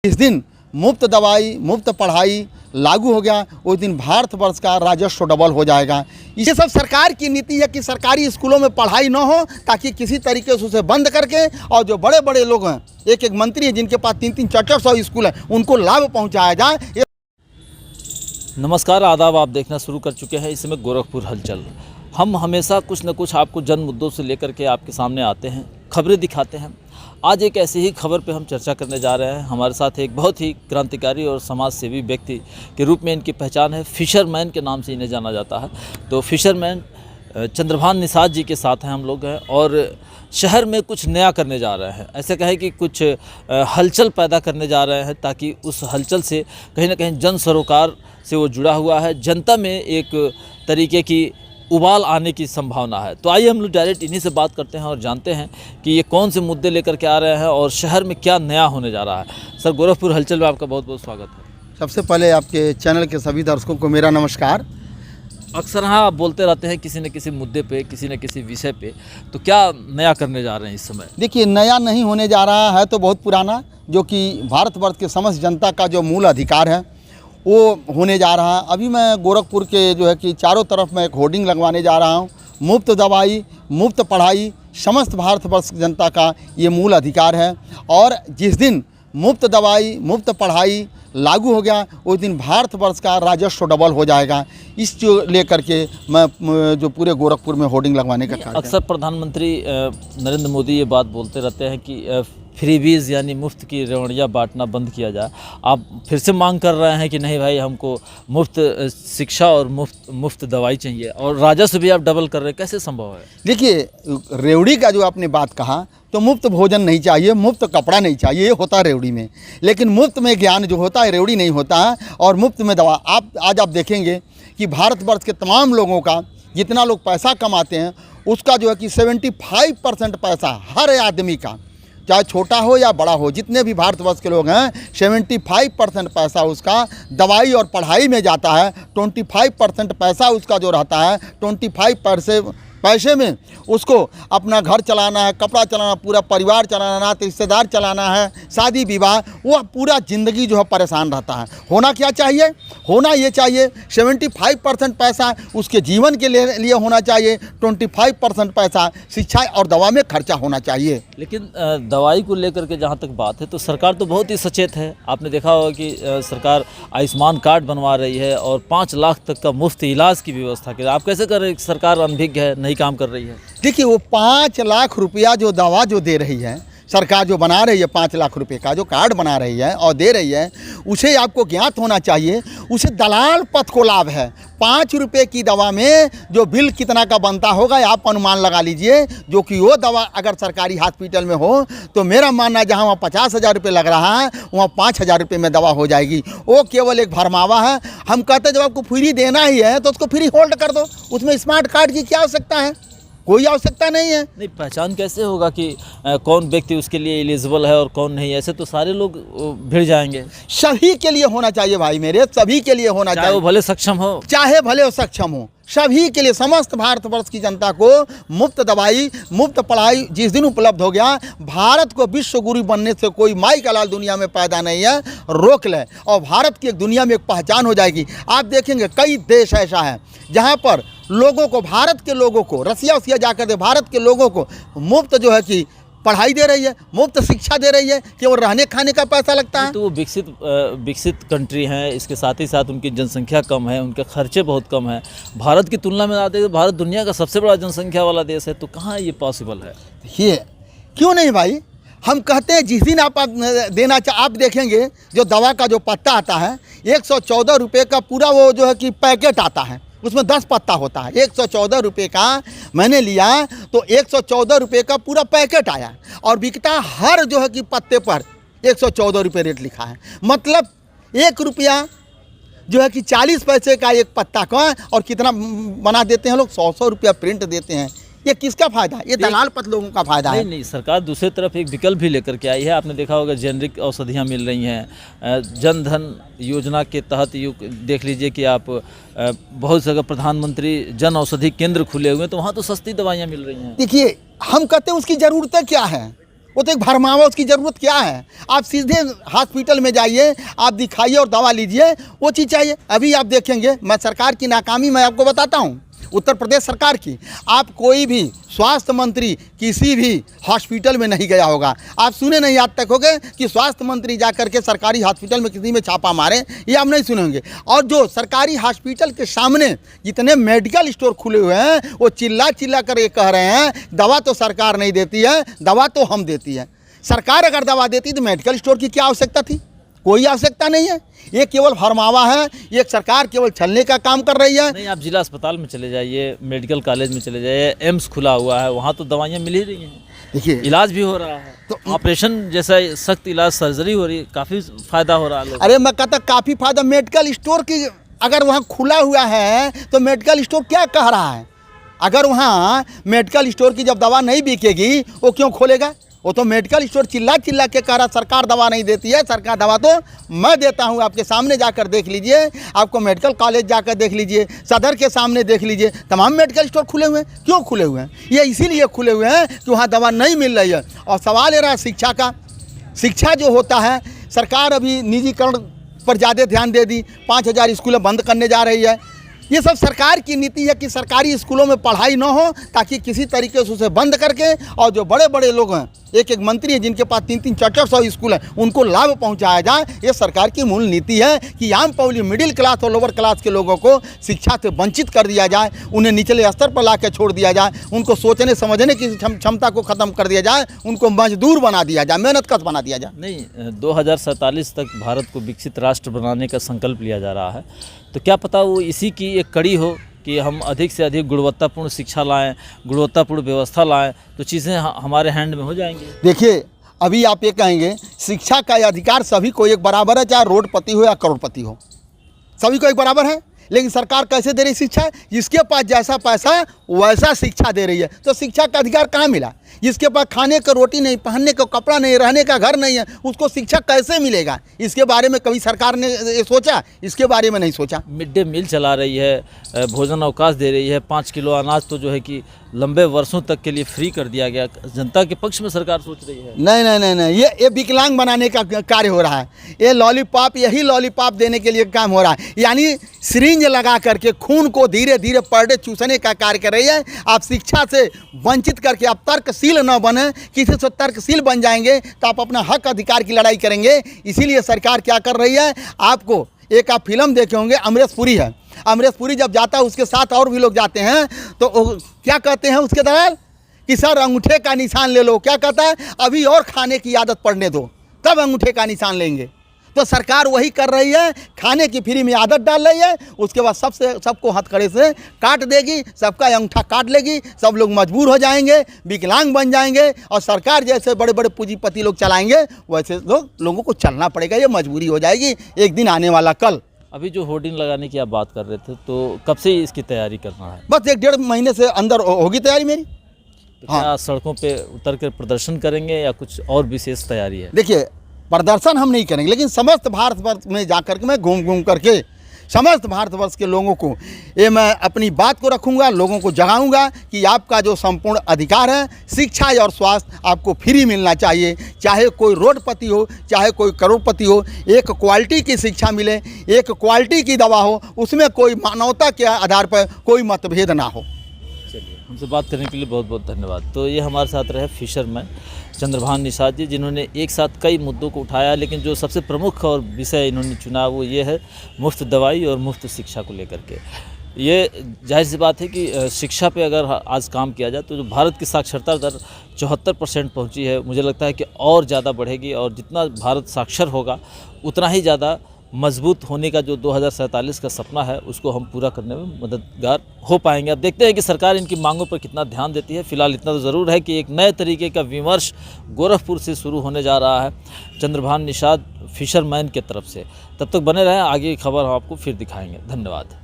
जिस दिन मुफ्त दवाई मुफ्त पढ़ाई लागू हो गया उस दिन भारतवर्ष का राजस्व डबल हो जाएगा। ये सब सरकार की नीति है कि सरकारी स्कूलों में पढ़ाई न हो ताकि किसी तरीके से उसे बंद करके और जो बड़े बड़े लोग हैं एक एक मंत्री हैं जिनके पास 3-3 400 स्कूल हैं उनको लाभ पहुंचाया जाए। नमस्कार आदाब, आप देखना शुरू कर चुके हैं इस समय गोरखपुर हलचल। हम हमेशा कुछ न कुछ आपको जन मुद्दों से लेकर के आपके सामने आते हैं, खबरें दिखाते हैं। आज एक ऐसी ही खबर पे हम चर्चा करने जा रहे हैं। हमारे साथ एक बहुत ही क्रांतिकारी और समाज सेवी व्यक्ति के रूप में इनकी पहचान है, फिशरमैन के नाम से इन्हें जाना जाता है। तो फिशरमैन चंद्रभान निषाद जी के साथ हैं हम लोग हैं और शहर में कुछ नया करने जा रहे हैं। ऐसे कहें कि कुछ हलचल पैदा करने जा रहे हैं ताकि उस हलचल से कहीं ना कहीं जन सरोकार से वो जुड़ा हुआ है, जनता में एक तरीके की उबाल आने की संभावना है। तो आइए हम लोग डायरेक्ट इन्हीं से बात करते हैं और जानते हैं कि ये कौन से मुद्दे लेकर के आ रहे हैं और शहर में क्या नया होने जा रहा है। सर, गोरखपुर हलचल में आपका बहुत बहुत स्वागत है। सबसे पहले आपके चैनल के सभी दर्शकों को मेरा नमस्कार। अक्सर हाँ आप बोलते रहते हैं किसी न किसी मुद्दे पे, किसी न किसी विषय पे, तो क्या नया करने जा रहे हैं इस समय? देखिए, नया नहीं होने जा रहा है तो बहुत पुराना, जो कि भारतवर्ष के समस्त जनता का जो मूल अधिकार है वो होने जा रहा है। अभी मैं गोरखपुर के जो है कि चारों तरफ मैं एक होर्डिंग लगवाने जा रहा हूँ। मुफ्त दवाई मुफ्त पढ़ाई समस्त भारतवर्ष जनता का ये मूल अधिकार है और जिस दिन मुफ्त दवाई मुफ्त पढ़ाई लागू हो गया उस दिन भारतवर्ष का राजस्व डबल हो जाएगा। इस जो लेकर के मैं जो पूरे गोरखपुर में होर्डिंग लगवाने का कार्य। अक्सर प्रधानमंत्री नरेंद्र मोदी ये बात बोलते रहते हैं कि फ्रीबीज यानी मुफ्त की रेवड़ियाँ बांटना बंद किया जाए। आप फिर से मांग कर रहे हैं कि नहीं भाई, हमको मुफ्त शिक्षा और मुफ्त दवाई चाहिए और राजस्व भी आप डबल कर रहे हैं, कैसे संभव है? देखिए, रेवड़ी का जो आपने बात कहा तो मुफ्त भोजन नहीं चाहिए, मुफ्त कपड़ा नहीं चाहिए, ये होता है रेवड़ी में, लेकिन मुफ्त में ज्ञान जो होता है रेवड़ी नहीं होता है। और मुफ्त में दवा आज आप देखेंगे कि भारतवर्ष के तमाम लोगों का जितना लोग पैसा कमाते हैं उसका जो है कि 75% पैसा हर आदमी का, चाहे छोटा हो या बड़ा हो, जितने भी भारतवर्ष के लोग हैं 75% पैसा उसका दवाई और पढ़ाई में जाता है। 25% पैसा उसका जो रहता है 25% पैसे में उसको अपना घर चलाना है, कपड़ा चलाना, पूरा परिवार चलाना, नाते रिश्तेदार चलाना है, शादी विवाह, वो पूरा ज़िंदगी जो है परेशान रहता है। होना क्या चाहिए? होना ये चाहिए 75% पैसा उसके जीवन के लिए होना चाहिए, 25% पैसा शिक्षा और दवा में खर्चा होना चाहिए। लेकिन दवाई को लेकर के जहाँ तक बात है तो सरकार तो बहुत ही सचेत है। आपने देखा होगा कि सरकार आयुष्मान कार्ड बनवा रही है और 5 लाख तक का मुफ्त इलाज की व्यवस्था की। आप कैसे कर रहे हैं? सरकार अनभिज्ञ है, नहीं काम कर रही है। देखिए, वो 5 लाख रुपया जो दवा जो दे रही है सरकार, जो बना रही है 5 लाख रुपए का जो कार्ड बना रही है और दे रही है, उसे आपको ज्ञात होना चाहिए उसे दलाल पथ को लाभ है। 5 रुपये की दवा में जो बिल कितना का बनता होगा आप अनुमान लगा लीजिए। जो कि वो दवा अगर सरकारी हॉस्पिटल में हो तो मेरा मानना जहाँ वहाँ 50,000 रुपये लग रहा है वहाँ 5,000 रुपये में दवा हो जाएगी। वो केवल एक भरमावा है। हम कहते हैं जब आपको फ्री देना ही है तो उसको फ्री होल्ड कर दो, उसमें स्मार्ट कार्ड की क्या आवश्यकता है? कोई आवश्यकता नहीं है। नहीं, पहचान कैसे होगा कि कौन व्यक्ति उसके लिए एलिजिबल है और कौन नहीं? ऐसे तो सारे लोग भिड़ जाएंगे। सभी के लिए होना चाहिए भाई मेरे, सभी के लिए होना चाहिए, चाहे वो भले सक्षम हो, चाहे भले वो सक्षम हो, सभी के लिए, समस्त भारतवर्ष की जनता को मुफ्त दवाई मुफ्त पढ़ाई जिस दिन उपलब्ध हो गया, भारत को विश्व गुरु बनने से कोई माई का लाल दुनिया में पैदा नहीं है, रोक ले और भारत की एक दुनिया में एक पहचान हो जाएगी। आप देखेंगे कई देश ऐसा है जहाँ पर लोगों को, भारत के लोगों को, रसिया जाकर दे भारत के लोगों को मुफ्त जो है कि पढ़ाई दे रही है, मुफ्त शिक्षा दे रही है, केवल रहने खाने का पैसा लगता है। तो वो विकसित कंट्री हैं, इसके साथ ही साथ उनकी जनसंख्या कम है, उनके खर्चे बहुत कम है। भारत की तुलना में आते हैं भारत दुनिया का सबसे बड़ा जनसंख्या वाला देश है, तो कहाँ ये पॉसिबल है? देखिए, क्यों नहीं भाई, हम कहते हैं जिस दिन आप देना आप देखेंगे जो दवा का जो पत्ता आता है 114 रुपये का पूरा वो जो है कि पैकेट आता है, उसमें 10 पत्ता होता है। 114 रुपये का मैंने लिया तो 114 रुपये का पूरा पैकेट आया और बिकता हर जो है कि पत्ते पर 114 रुपये रेट लिखा है। मतलब 1 रुपया जो है कि 40 पैसे का एक पत्ता का, और कितना बना देते हैं लोग, 100 रुपया प्रिंट देते हैं। ये किसका फायदा? ये दलाल पथ लोगों का फायदा है। नहीं, सरकार दूसरी तरफ एक विकल्प भी लेकर के आई है। आपने देखा होगा जेनरिक औषधियाँ मिल रही हैं। जन धन योजना के तहत देख लीजिए कि आप बहुत जगह प्रधानमंत्री जन औषधि केंद्र खुले हुए हैं, तो वहाँ तो सस्ती दवाइयाँ मिल रही हैं। देखिए, हम कहते हैं उसकी ज़रूरतें क्या है, वो तो एक भरमावा, उसकी ज़रूरत क्या है? आप सीधे हॉस्पिटल में जाइए, आप दिखाइए और दवा लीजिए, वो चीज़ चाहिए। अभी आप देखेंगे, मैं सरकार की नाकामी मैं आपको बताता हूँ, उत्तर प्रदेश सरकार की। आप कोई भी स्वास्थ्य मंत्री किसी भी हॉस्पिटल में नहीं गया होगा, आप सुने नहीं आज तक होंगे कि स्वास्थ्य मंत्री जाकर के सरकारी हॉस्पिटल में किसी में छापा मारे, ये आप नहीं सुने होंगे। और जो सरकारी हॉस्पिटल के सामने जितने मेडिकल स्टोर खुले हुए हैं, वो चिल्ला चिल्ला कर ये कह रहे हैं दवा तो सरकार नहीं देती है, दवा तो हम देती है। सरकार अगर दवा देती तो मेडिकल स्टोर की क्या आवश्यकता थी? कोई आवश्यकता नहीं है। ये केवल फरमावा है, ये सरकार केवल छलने का काम कर रही है। नहीं, आप जिला अस्पताल में चले जाइए, मेडिकल कॉलेज में चले जाइए, एम्स खुला हुआ है, वहाँ तो दवाइयाँ मिल ही रही हैं, देखिए इलाज भी हो रहा है, तो ऑपरेशन जैसा सख्त इलाज, सर्जरी हो रही है, काफ़ी फ़ायदा हो रहा है लोगों। अरे मैं कहता काफ़ी फायदा, मेडिकल स्टोर की अगर वहाँ खुला हुआ है तो मेडिकल स्टोर क्या कह रहा है? अगर वहाँ मेडिकल स्टोर की जब दवा नहीं बिकेगी वो क्यों खोलेगा? वो तो मेडिकल स्टोर चिल्ला चिल्ला के कह रहा सरकार दवा नहीं देती है, सरकार दवा तो मैं देता हूँ। आपके सामने जाकर देख लीजिए, आपको मेडिकल कॉलेज जाकर देख लीजिए, सदर के सामने देख लीजिए, तमाम मेडिकल स्टोर खुले हुए हैं। क्यों खुले हुए हैं? ये इसीलिए खुले हुए हैं कि वहाँ दवा नहीं मिल रही है। और सवाल ये रहा शिक्षा का। शिक्षा जो होता है, सरकार अभी निजीकरण पर ज़्यादा ध्यान दे दी, 5000 स्कूलें बंद करने जा रही है। ये सब सरकार की नीति है कि सरकारी स्कूलों में पढ़ाई न हो, ताकि किसी तरीके से उसे बंद करके, और जो बड़े बड़े लोग हैं, एक एक मंत्री हैं जिनके पास 3-3, 400 स्कूल हैं, उनको लाभ पहुंचाया जाए। ये सरकार की मूल नीति है कि आम पब्लिक, मिडिल क्लास और लोअर क्लास के लोगों को शिक्षा से वंचित कर दिया जाए, उन्हें निचले स्तर पर ला के छोड़ दिया जाए, उनको सोचने समझने की क्षमता को ख़त्म कर दिया जाए, उनको मजदूर बना दिया जाए, मेहनतकश बना दिया जाए। नहीं, 2047 तक भारत को विकसित राष्ट्र बनाने का संकल्प लिया जा रहा है, तो क्या पता वो इसी की एक कड़ी हो कि हम अधिक से अधिक गुणवत्तापूर्ण शिक्षा लाएं, गुणवत्तापूर्ण व्यवस्था लाएं, तो चीज़ें हमारे हैंड में हो जाएंगी। देखिए, अभी आप ये कहेंगे शिक्षा का अधिकार सभी को एक बराबर है, चाहे रोडपति हो या करोड़पति हो, सभी को एक बराबर है। लेकिन सरकार कैसे दे रही शिक्षा? जिसके पास जैसा पैसा वैसा शिक्षा दे रही है। तो शिक्षा का अधिकार कहाँ मिला? जिसके पास खाने का रोटी नहीं, पहनने का कपड़ा नहीं, रहने का घर नहीं है, उसको शिक्षा कैसे मिलेगा? इसके बारे में कभी सरकार ने ये सोचा? इसके बारे में नहीं सोचा। मिड डे मील चला रही है, भोजन अवकाश दे रही है, 5 किलो अनाज तो जो है कि लंबे वर्षों तक के लिए फ्री कर दिया गया। जनता के पक्ष में सरकार सोच रही है। नहीं नहीं नहीं नहीं, ये विकलांग बनाने का कार्य हो रहा है। ये लॉलीपॉप, यही लॉलीपॉप देने के लिए काम हो रहा है। यानी सिरिंज लगा करके खून को धीरे धीरे पर डे चूसने का कार्य कर रही है। आप शिक्षा से वंचित करके आप तर्कशील न बने, किसी से तर्कशील बन जाएंगे तो आप अपना हक अधिकार की लड़ाई करेंगे। इसीलिए सरकार क्या कर रही है? आपको एक आप फिल्म देखे होंगे, अमरीश पुरी है। अमरीश पुरी जब जाता है, उसके साथ और भी लोग जाते हैं, तो क्या कहते हैं उसके दलाल कि सर अंगूठे का निशान ले लो। क्या कहता है? अभी और खाने की आदत पड़ने दो, तब अंगूठे का निशान लेंगे। तो सरकार वही कर रही है, खाने की फ्री में आदत डाल रही है, उसके बाद सबको हथकड़े से काट देगी, सबका अंगूठा काट लेगी, सब लोग मजबूर हो जाएंगे, विकलांग बन जाएंगे, और सरकार जैसे बड़े बड़े पूंजीपति लोग चलाएंगे वैसे लोगों को चलना पड़ेगा। ये मजबूरी हो जाएगी एक दिन आने वाला कल। अभी जो होर्डिंग लगाने की आप बात कर रहे थे, तो कब से इसकी तैयारी करना है? बस 1-1.5 महीने से अंदर होगी तैयारी मेरी। तो क्या सड़कों पे उतर कर प्रदर्शन करेंगे या कुछ और विशेष तैयारी है? देखिए, प्रदर्शन हम नहीं करेंगे, लेकिन समस्त भारतवर्ष में जाकर के मैं घूम करके समस्त भारतवर्ष के लोगों को ये मैं अपनी बात को रखूंगा, लोगों को जगाऊंगा कि आपका जो संपूर्ण अधिकार है शिक्षा और स्वास्थ्य आपको फ्री मिलना चाहिए। चाहे कोई रोडपति हो, चाहे कोई करोड़पति हो, एक क्वालिटी की शिक्षा मिले, एक क्वालिटी की दवा हो, उसमें कोई मानवता के आधार पर कोई मतभेद ना हो। चलिए, हमसे बात करने के लिए बहुत बहुत धन्यवाद। तो ये हमारे साथ रहे फिशरमैन चंद्रभान निषाद जी, जिन्होंने एक साथ कई मुद्दों को उठाया, लेकिन जो सबसे प्रमुख और विषय इन्होंने चुना वो ये है मुफ्त दवाई और मुफ्त शिक्षा को लेकर के। ये जाहिर सी बात है कि शिक्षा पे अगर आज काम किया जाए तो जो भारत की साक्षरता दर 74% पहुंची है, मुझे लगता है कि और ज़्यादा बढ़ेगी, और जितना भारत साक्षर होगा उतना ही ज़्यादा मजबूत होने का जो 2047 का सपना है उसको हम पूरा करने में मददगार हो पाएंगे। अब देखते हैं कि सरकार इनकी मांगों पर कितना ध्यान देती है। फिलहाल इतना तो ज़रूर है कि एक नए तरीके का विमर्श गोरखपुर से शुरू होने जा रहा है चंद्रभान निषाद फिशरमैन के तरफ से। तब तक बने रहें, आगे की खबर हम आपको फिर दिखाएंगे। धन्यवाद।